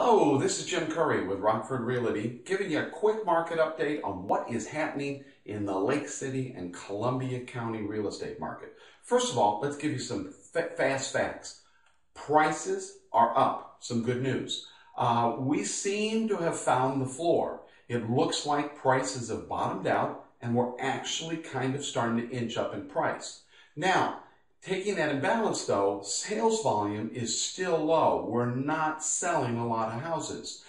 Hello, this is Jim Curry with Rockford Realty, giving you a quick market update on what is happening in the Lake City and Columbia County real estate market. First of all, let's give you some fast facts. Prices are up. Some good news. We seem to have found the floor. It looks like prices have bottomed out and we're actually kind of starting to inch up in price. Now, taking that in balance though, sales volume is still low. We're not selling a lot of houses.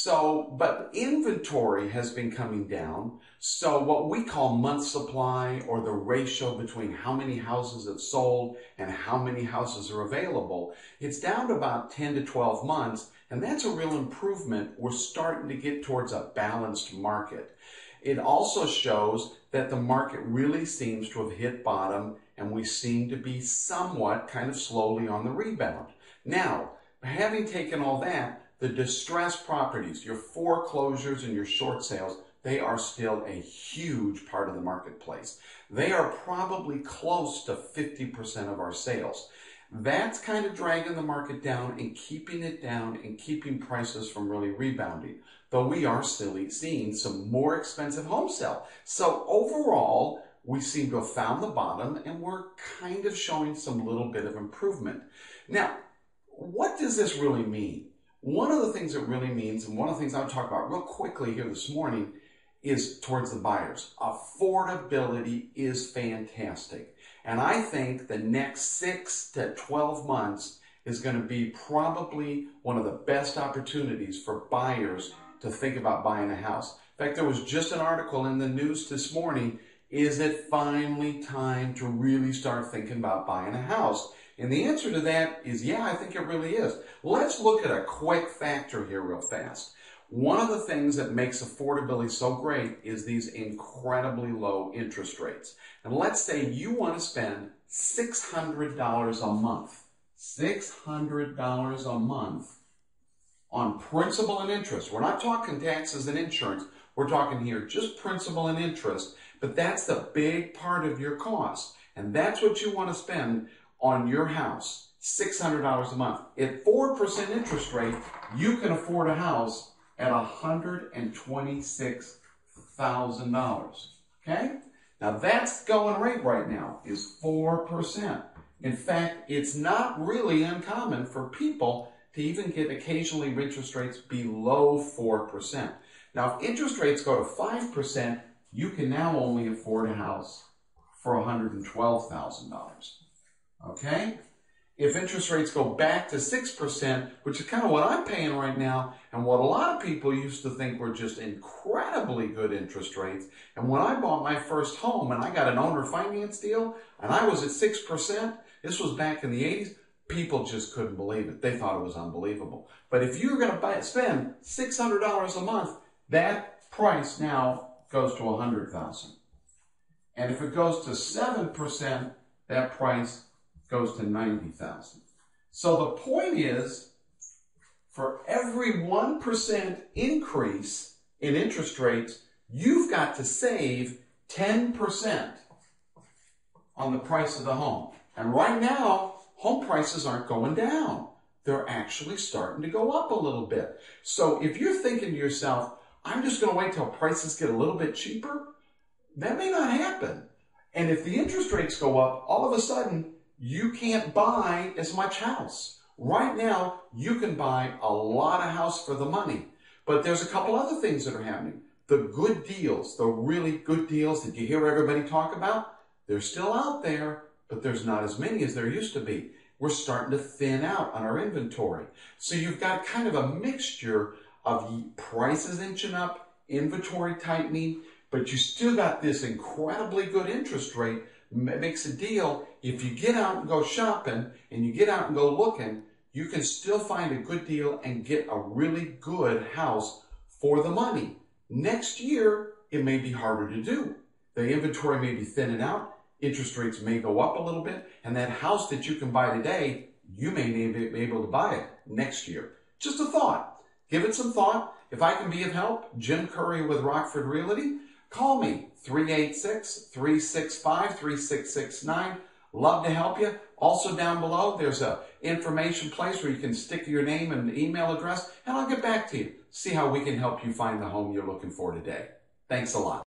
But inventory has been coming down. So what we call month supply, or the ratio between how many houses have sold and how many houses are available, it's down to about 10 to 12 months. And that's a real improvement. We're starting to get towards a balanced market. It also shows that the market really seems to have hit bottom and we seem to be somewhat kind of slowly on the rebound. Now, having taken all that, the distressed properties, your foreclosures and your short sales, they are still a huge part of the marketplace. They are probably close to 50% of our sales. That's kind of dragging the market down and keeping it down and keeping prices from really rebounding. But we are still seeing some more expensive homes sell. So overall, we seem to have found the bottom and we're kind of showing some little bit of improvement. Now, what does this really mean? One of the things it really means, and one of the things I'll talk about real quickly here this morning, is towards the buyers. Affordability is fantastic. And I think the next 6 to 12 months is going to be probably one of the best opportunities for buyers to think about buying a house. In fact, there was just an article in the news this morning. Is it finally time to really start thinking about buying a house? And the answer to that is, yeah, I think it really is. Let's look at a quick factor here real fast. One of the things that makes affordability so great is these incredibly low interest rates. And let's say you want to spend $600 a month. $600 a month on principal and interest. We're not talking taxes and insurance. We're talking here just principal and interest. But that's the big part of your cost. And that's what you want to spend on your house. $600 a month. At 4% interest rate, you can afford a house at $126,000. Okay? Now that's going rate right now is 4%. In fact, it's not really uncommon for people to even get occasionally interest rates below 4%. Now, if interest rates go to 5%, you can now only afford a house for $112,000. Okay? If interest rates go back to 6%, which is kind of what I'm paying right now, and what a lot of people used to think were just incredibly good interest rates, and when I bought my first home and I got an owner finance deal, and I was at 6%, this was back in the 80s, people just couldn't believe it. They thought it was unbelievable. But if you're going to spend $600 a month, that price now goes to $100,000. And if it goes to 7%, that price goes to $90,000. So the point is, for every 1% increase in interest rates, you've got to save 10% on the price of the home. And right now, home prices aren't going down. They're actually starting to go up a little bit. So if you're thinking to yourself, I'm just going to wait till prices get a little bit cheaper, that may not happen. And if the interest rates go up, all of a sudden, you can't buy as much house. Right now, you can buy a lot of house for the money. But there's a couple other things that are happening. The good deals, the really good deals that you hear everybody talk about, they're still out there, but there's not as many as there used to be. We're starting to thin out on our inventory. So you've got kind of a mixture of prices inching up, inventory tightening, but you still got this incredibly good interest rate. Makes a deal. If you get out and go shopping and you get out and go looking, you can still find a good deal and get a really good house for the money. Next year, it may be harder to do. The inventory may be thinning out. Interest rates may go up a little bit. And that house that you can buy today, you may be able to buy it next year. Just a thought. Give it some thought. If I can be of help, Jim Curry with Rockford Realty. Call me, 386-365-3669. Love to help you. Also down below, there's a information place where you can stick your name and email address, and I'll get back to you. See how we can help you find the home you're looking for today. Thanks a lot.